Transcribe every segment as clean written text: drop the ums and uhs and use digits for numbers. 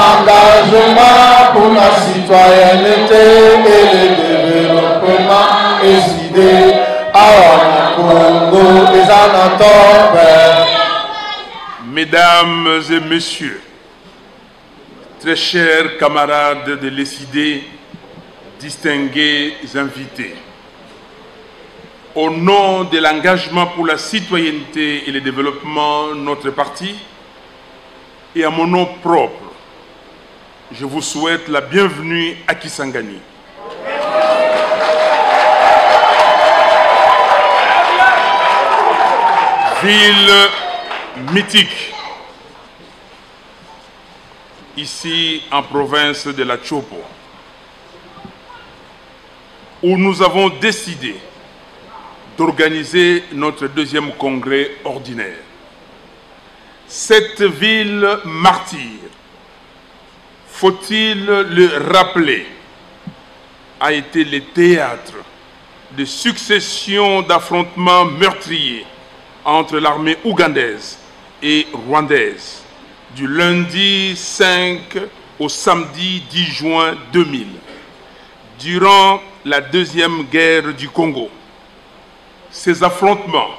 engagement pour la citoyenneté et le développement décidé à Congo et Anatole. Mesdames et messieurs, très chers camarades de l'ESID, distingués invités, au nom de l'engagement pour la citoyenneté et le développement de notre parti, et à mon nom propre, je vous souhaite la bienvenue à Kisangani. Ville mythique, ici en province de la Chopo, où nous avons décidé d'organiser notre deuxième congrès ordinaire. Cette ville martyre, faut-il le rappeler, a été le théâtre de successions d'affrontements meurtriers entre l'armée ougandaise et rwandaise du lundi 5 au samedi 10 juin 2000, durant la Deuxième Guerre du Congo. Ces affrontements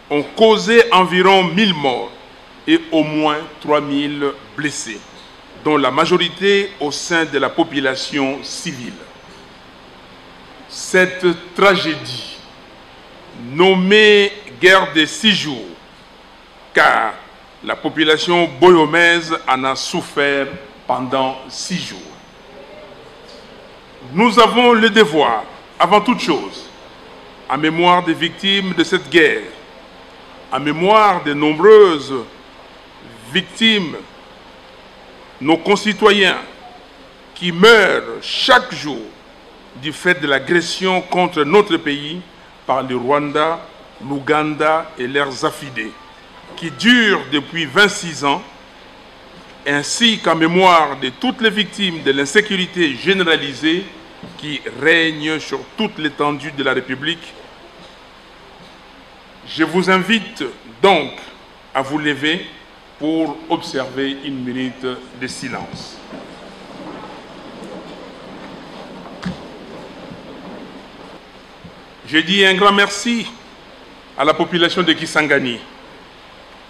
ont causé environ 1000 morts et au moins 3000 blessés, dont la majorité au sein de la population civile. Cette tragédie, nommée guerre des 6 jours, car la population boyomaise en a souffert pendant 6 jours. Nous avons le devoir, avant toute chose, en mémoire des victimes de cette guerre, en mémoire des nombreuses victimes, nos concitoyens qui meurent chaque jour du fait de l'agression contre notre pays par le Rwanda, l'Ouganda et leurs affidés, qui dure depuis 26 ans, ainsi qu'en mémoire de toutes les victimes de l'insécurité généralisée qui règne sur toute l'étendue de la République. Je vous invite donc à vous lever pour observer une minute de silence. Je dis un grand merci à la population de Kisangani,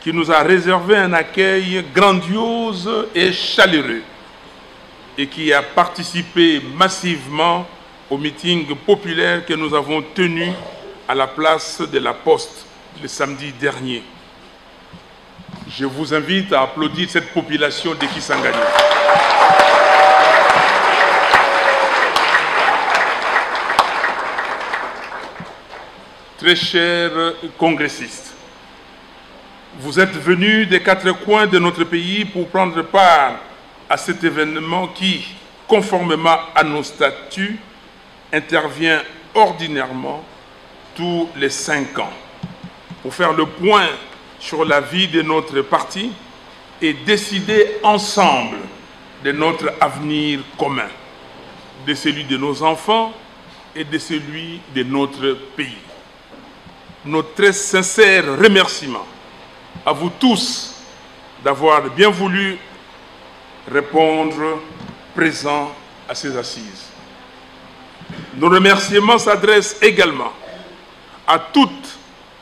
qui nous a réservé un accueil grandiose et chaleureux et qui a participé massivement au meeting populaire que nous avons tenu à la place de la Poste le samedi dernier. Je vous invite à applaudir cette population de Kisangani. Très chers congressistes, vous êtes venus des 4 coins de notre pays pour prendre part à cet événement qui, conformément à nos statuts, intervient ordinairement tous les 5 ans, pour faire le point sur la vie de notre parti et décider ensemble de notre avenir commun, de celui de nos enfants et de celui de notre pays. Notre très sincère remerciement à vous tous d'avoir bien voulu répondre présent à ces assises. Nos remerciements s'adressent également à toutes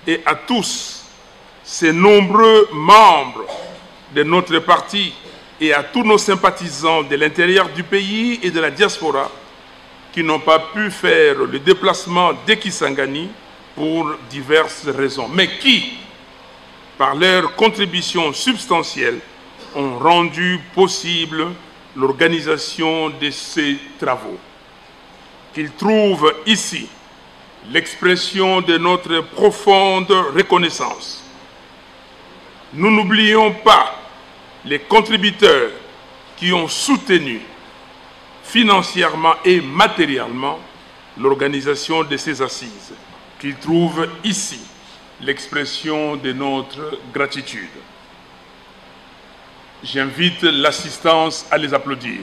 et à tous ces nombreux membres de notre parti et à tous nos sympathisants de l'intérieur du pays et de la diaspora qui n'ont pas pu faire le déplacement de Kisangani pour diverses raisons, mais qui, par leur contribution substantielle, ont rendu possible l'organisation de ces travaux. Qu'ils trouvent ici l'expression de notre profonde reconnaissance. Nous n'oublions pas les contributeurs qui ont soutenu financièrement et matériellement l'organisation de ces assises, qu'ils trouvent ici l'expression de notre gratitude. J'invite l'assistance à les applaudir.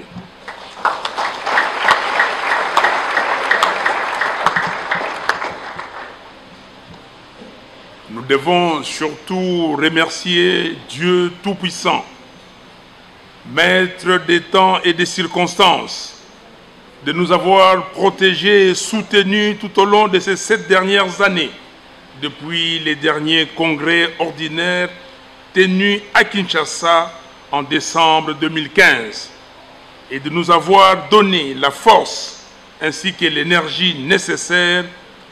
Nous devons surtout remercier Dieu Tout-Puissant maître des temps et des circonstances, de nous avoir protégés et soutenus tout au long de ces 7 dernières années, depuis les derniers congrès ordinaires tenus à Kinshasa en décembre 2015, et de nous avoir donné la force ainsi que l'énergie nécessaire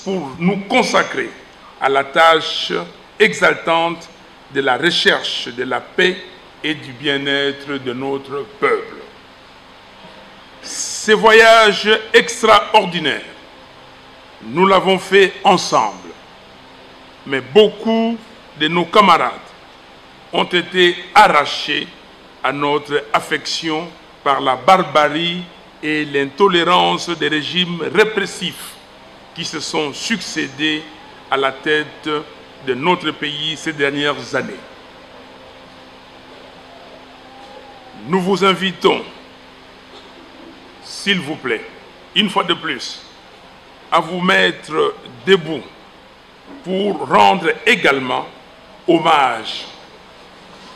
pour nous consacrer à la tâche exaltante de la recherche de la paix et du bien-être de notre peuple. Ce voyage extraordinaire, nous l'avons fait ensemble, mais beaucoup de nos camarades ont été arrachés à notre affection par la barbarie et l'intolérance des régimes répressifs qui se sont succédés à la tête de notre pays ces dernières années. Nous vous invitons, s'il vous plaît, une fois de plus, à vous mettre debout pour rendre également hommage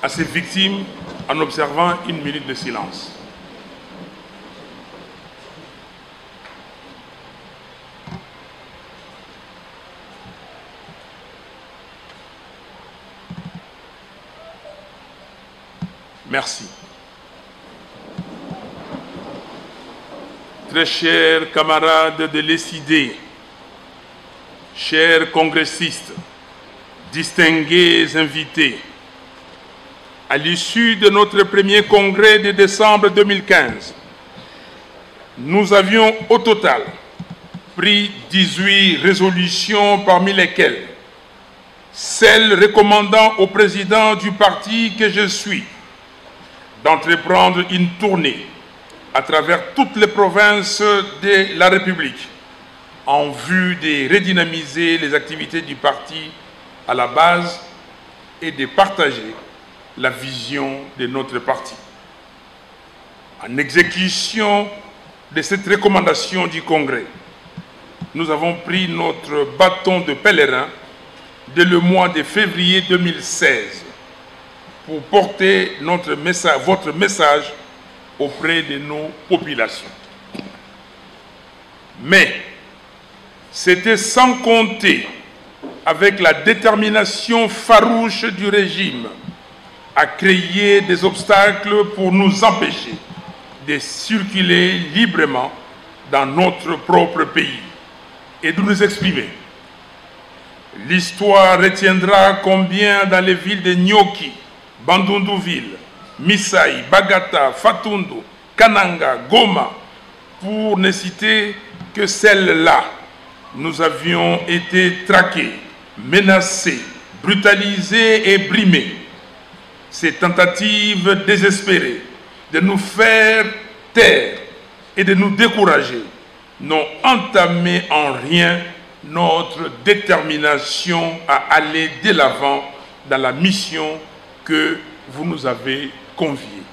à ces victimes en observant une minute de silence. Merci. Très chers camarades de l'ESID, chers congressistes, distingués invités, à l'issue de notre premier congrès de décembre 2015, nous avions au total pris 18 résolutions, parmi lesquelles celle recommandant au président du parti que je suis d'entreprendre une tournée à travers toutes les provinces de la République en vue de redynamiser les activités du parti à la base et de partager la vision de notre parti. En exécution de cette recommandation du Congrès, nous avons pris notre bâton de pèlerin dès le mois de février 2016 pour porter votre message auprès de nos populations. Mais c'était sans compter avec la détermination farouche du régime à créer des obstacles pour nous empêcher de circuler librement dans notre propre pays et de nous exprimer. L'histoire retiendra combien dans les villes de Nyoki, Bandundu-Ville, Misaï, Bagata, Fatundu, Kananga, Goma, pour ne citer que celles-là, nous avions été traqués, menacés, brutalisés et brimés. Ces tentatives désespérées de nous faire taire et de nous décourager n'ont entamé en rien notre détermination à aller de l'avant dans la mission que vous nous avez conviée.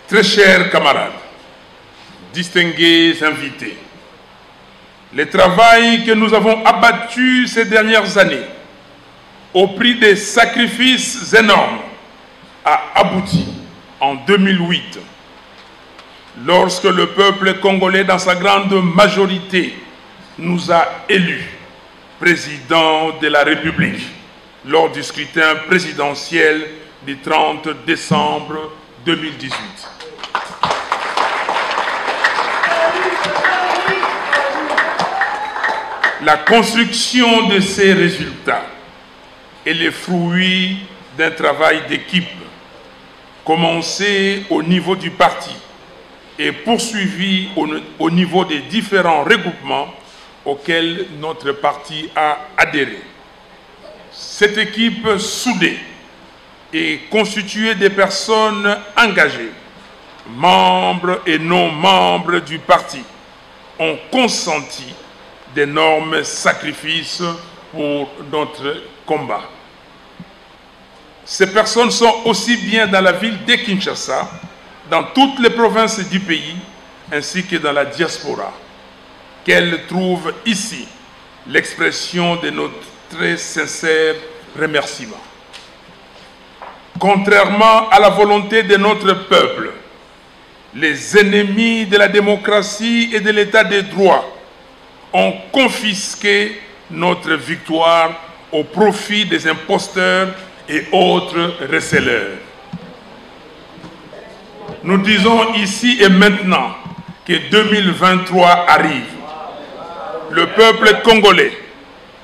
Très chers camarades, distingués invités, le travail que nous avons abattu ces dernières années, au prix des sacrifices énormes, a abouti en 2008, lorsque le peuple congolais, dans sa grande majorité, nous a élus président de la République lors du scrutin présidentiel du 30 décembre 2018. La construction de ces résultats est le fruit d'un travail d'équipe commencé au niveau du parti et poursuivi au niveau des différents regroupements auxquels notre parti a adhéré. Cette équipe soudée est constituée de personnes engagées, membres et non membres du parti, ont consenti d'énormes sacrifices pour notre combat. Ces personnes sont aussi bien dans la ville de Kinshasa, dans toutes les provinces du pays, ainsi que dans la diaspora, qu'elles trouvent ici l'expression de notre très sincère remerciement. Contrairement à la volonté de notre peuple, les ennemis de la démocratie et de l'état de droit ont confisqué notre victoire au profit des imposteurs et autres receleurs. Nous disons ici et maintenant que 2023 arrive. Le peuple congolais,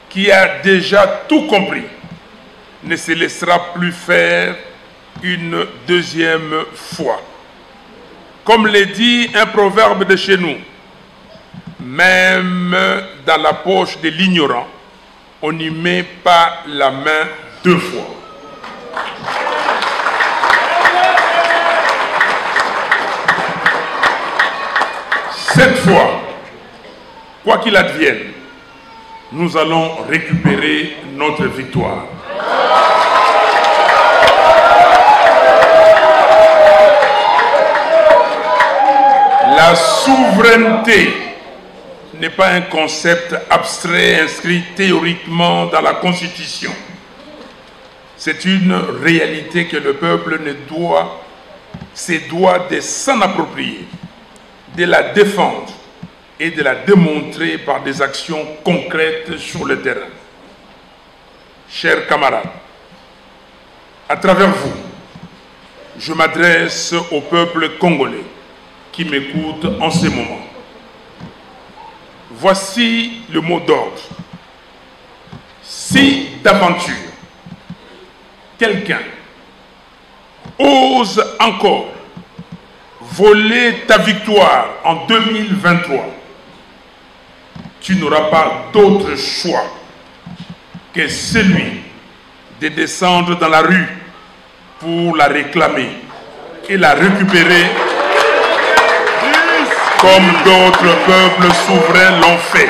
qui a déjà tout compris, ne se laissera plus faire une deuxième fois. Comme le dit un proverbe de chez nous, même dans la poche de l'ignorant, on n'y met pas la main deux fois. Cette fois, quoi qu'il advienne, nous allons récupérer notre victoire. La souveraineté n'est pas un concept abstrait inscrit théoriquement dans la Constitution. C'est une réalité que le peuple se doit de s'en approprier, de la défendre et de la démontrer par des actions concrètes sur le terrain. Chers camarades, à travers vous, je m'adresse au peuple congolais qui m'écoute en ce moment. Voici le mot d'ordre. Si d'aventure, quelqu'un ose encore voler ta victoire en 2023, tu n'auras pas d'autre choix que celui de descendre dans la rue pour la réclamer et la récupérer comme d'autres peuples souverains l'ont fait.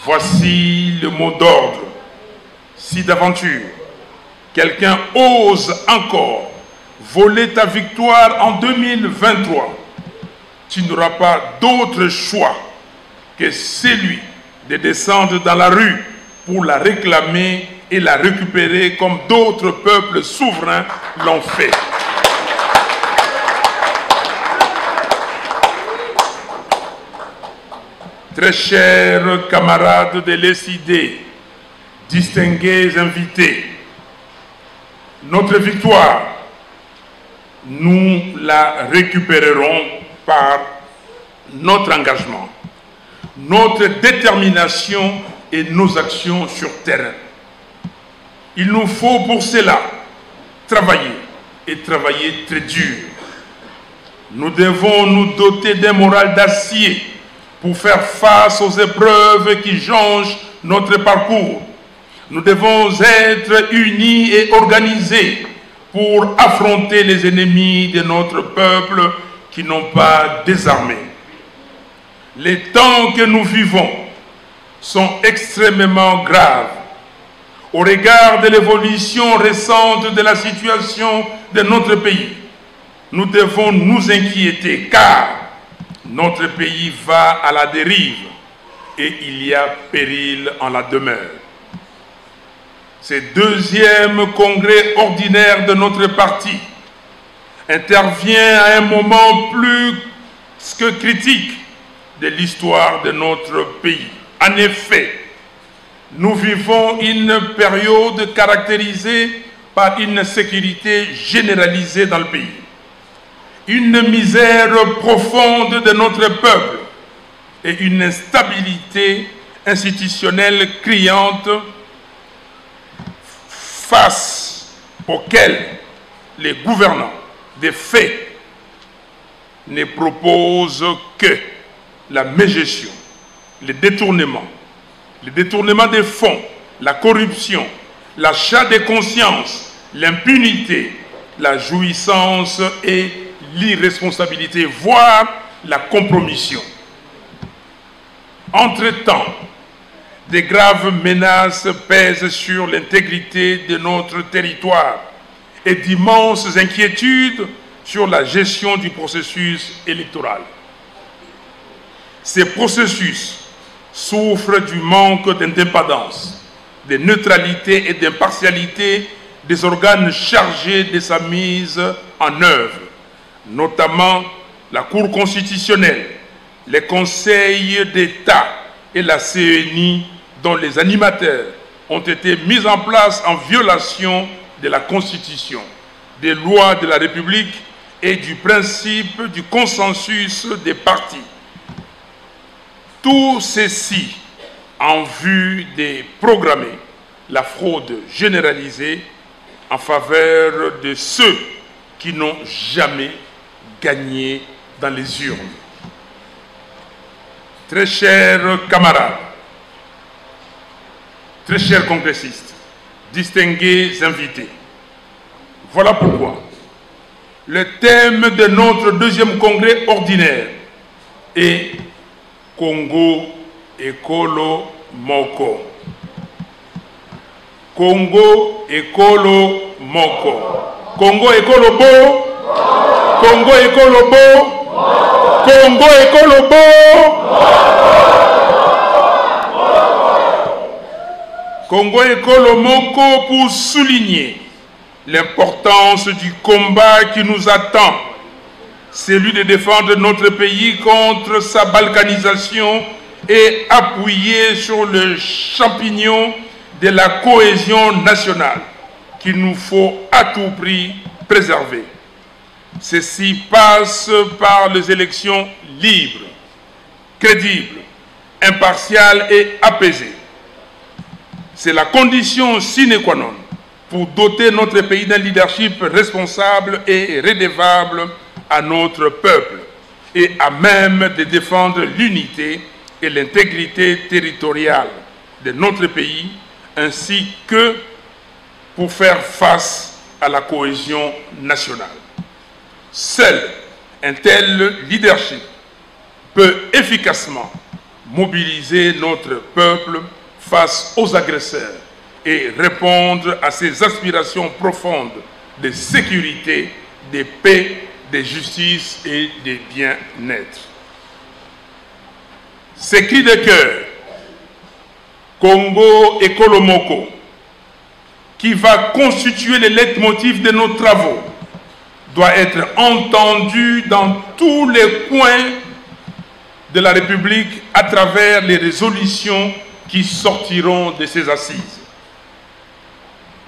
Voici le mot d'ordre. Si d'aventure, quelqu'un ose encore voler ta victoire en 2023, tu n'auras pas d'autre choix que celui de descendre dans la rue pour la réclamer et la récupérer comme d'autres peuples souverains l'ont fait. Très chers camarades de l'ESID, distingués invités, notre victoire, nous la récupérerons par notre engagement, notre détermination et nos actions sur terrain. Il nous faut pour cela travailler et travailler très dur. Nous devons nous doter d'un moral d'acier pour faire face aux épreuves qui jonchent notre parcours. Nous devons être unis et organisés pour affronter les ennemis de notre peuple qui n'ont pas désarmé. Les temps que nous vivons sont extrêmement graves au regard de l'évolution récente de la situation de notre pays. Nous devons nous inquiéter car notre pays va à la dérive et il y a péril en la demeure. Ce deuxième congrès ordinaire de notre parti intervient à un moment plus que critique de l'histoire de notre pays. En effet, nous vivons une période caractérisée par une insécurité généralisée dans le pays, une misère profonde de notre peuple et une instabilité institutionnelle criante face auxquelles les gouvernants des faits ne proposent que la mégestion, le détournement des fonds, la corruption, l'achat des consciences, l'impunité, la jouissance et l'irresponsabilité, voire la compromission. Entre-temps, de graves menaces pèsent sur l'intégrité de notre territoire et d'immenses inquiétudes sur la gestion du processus électoral. Ces processus souffre du manque d'indépendance, de neutralité et d'impartialité des organes chargés de sa mise en œuvre, notamment la Cour constitutionnelle, les conseils d'État et la CENI, dont les animateurs ont été mis en place en violation de la Constitution, des lois de la République et du principe du consensus des partis. Tout ceci en vue de programmer la fraude généralisée en faveur de ceux qui n'ont jamais gagné dans les urnes. Très chers camarades, très chers congressistes, distingués invités, voilà pourquoi le thème de notre deuxième congrès ordinaire est Congo Ekolo Moko. Congo Ekolo Moko. Congo Ekolo Bo. Congo Ekolo Bo. Congo Ekolo Bo. Congo Ekolo Moko pour souligner l'importance du combat qui nous attend, celui de défendre notre pays contre sa balkanisation et appuyer sur le champignon de la cohésion nationale qu'il nous faut à tout prix préserver. Ceci passe par les élections libres, crédibles, impartiales et apaisées. C'est la condition sine qua non pour doter notre pays d'un leadership responsable et redevable à notre peuple et à même de défendre l'unité et l'intégrité territoriale de notre pays, ainsi que pour faire face à la cohésion nationale. Seul un tel leadership peut efficacement mobiliser notre peuple face aux agresseurs et répondre à ses aspirations profondes de sécurité, de paix, de justice et de bien-être. Ce cri de cœur, Congo Ekolo Moko, qui va constituer le leitmotiv de nos travaux, doit être entendu dans tous les coins de la République à travers les résolutions qui sortiront de ces assises.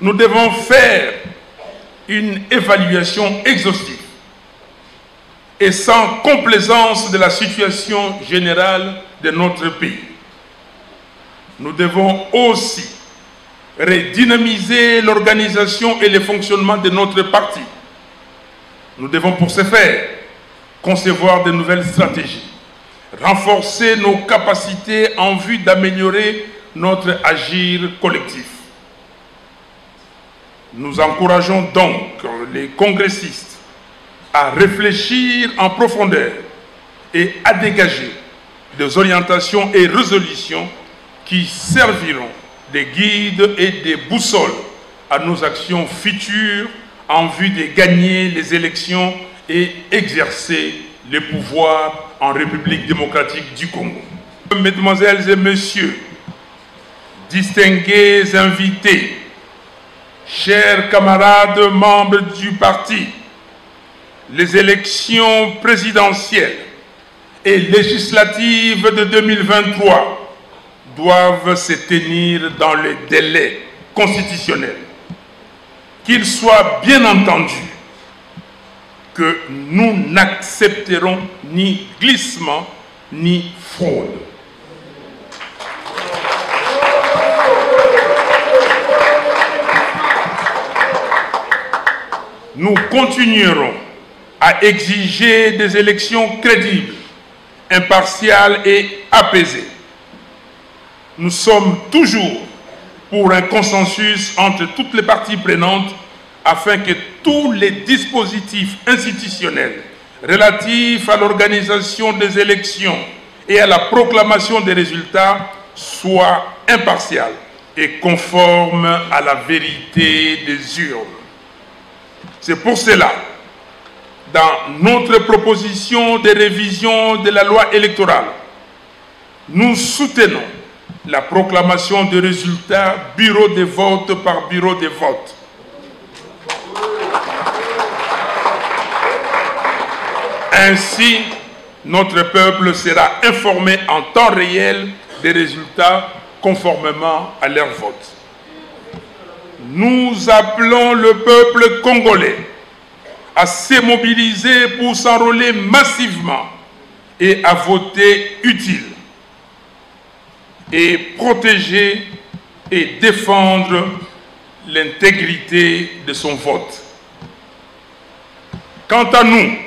Nous devons faire une évaluation exhaustive et sans complaisance de la situation générale de notre pays. Nous devons aussi redynamiser l'organisation et le fonctionnement de notre parti. Nous devons pour ce faire concevoir de nouvelles stratégies, renforcer nos capacités en vue d'améliorer notre agir collectif. Nous encourageons donc les congressistes à réfléchir en profondeur et à dégager des orientations et résolutions qui serviront de guides et de boussoles à nos actions futures en vue de gagner les élections et exercer le pouvoir en République démocratique du Congo. Mesdemoiselles et messieurs, distingués invités, chers camarades membres du parti, les élections présidentielles et législatives de 2023 doivent se tenir dans les délais constitutionnels. Qu'il soit bien entendu que nous n'accepterons ni glissement ni fraude. Nous continuerons à exiger des élections crédibles, impartiales et apaisées. Nous sommes toujours pour un consensus entre toutes les parties prenantes afin que tous les dispositifs institutionnels relatifs à l'organisation des élections et à la proclamation des résultats soient impartials et conformes à la vérité des urnes. C'est pour cela, dans notre proposition de révision de la loi électorale, nous soutenons la proclamation des résultats bureau de vote par bureau de vote. Ainsi, notre peuple sera informé en temps réel des résultats conformément à leur vote. Nous appelons le peuple congolais à se mobiliser pour s'enrôler massivement et à voter utile et protéger et défendre l'intégrité de son vote. Quant à nous,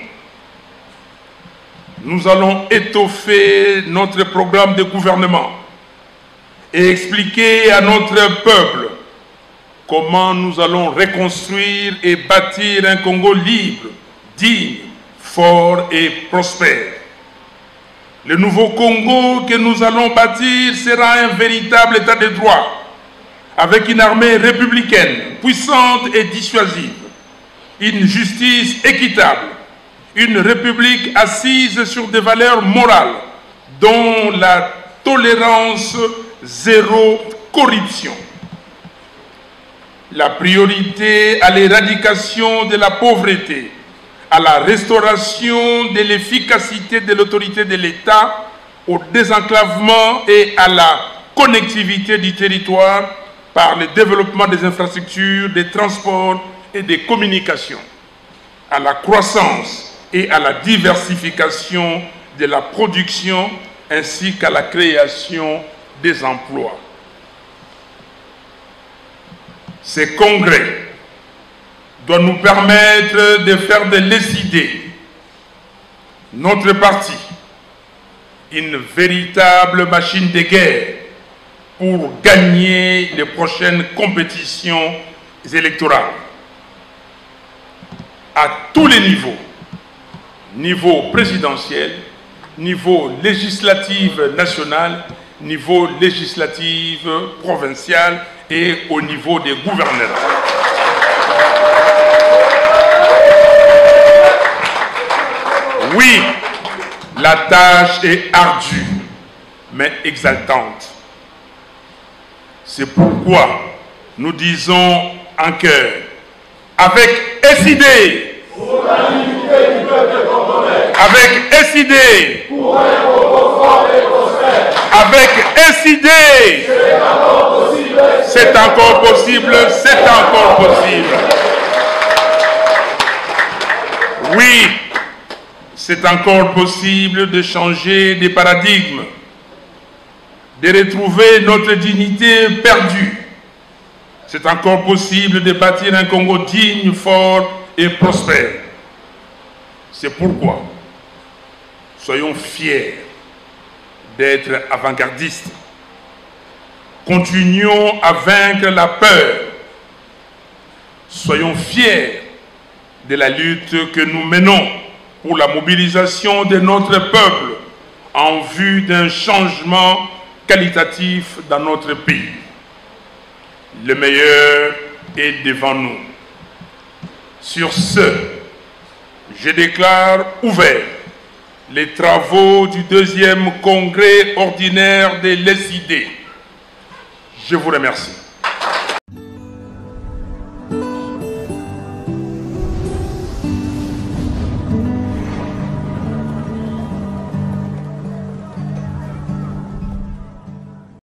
nous allons étoffer notre programme de gouvernement et expliquer à notre peuple comment nous allons reconstruire et bâtir un Congo libre, digne, fort et prospère. Le nouveau Congo que nous allons bâtir sera un véritable état de droit, avec une armée républicaine, puissante et dissuasive, une justice équitable, une république assise sur des valeurs morales, dont la tolérance zéro corruption. La priorité à l'éradication de la pauvreté, à la restauration de l'efficacité de l'autorité de l'État, au désenclavement et à la connectivité du territoire par le développement des infrastructures, des transports et des communications, à la croissance et à la diversification de la production ainsi qu'à la création des emplois. Ces congrès doivent nous permettre de faire de l'ESID, notre parti, une véritable machine de guerre pour gagner les prochaines compétitions électorales à tous les niveaux, niveau présidentiel, niveau législatif national, niveau législatif provincial et au niveau des gouverneurs. Oui, la tâche est ardue, mais exaltante. C'est pourquoi nous disons en chœur, avec SID, avec SID, avec SID, c'est encore possible, c'est encore possible. Oui, c'est encore possible de changer des paradigmes, de retrouver notre dignité perdue. C'est encore possible de bâtir un Congo digne, fort et prospère. C'est pourquoi soyons fiers d'être avant-gardistes. Continuons à vaincre la peur. Soyons fiers de la lutte que nous menons pour la mobilisation de notre peuple en vue d'un changement qualitatif dans notre pays. Le meilleur est devant nous. Sur ce, je déclare ouvert les travaux du 2e congrès ordinaire de l'ESID. Je vous remercie.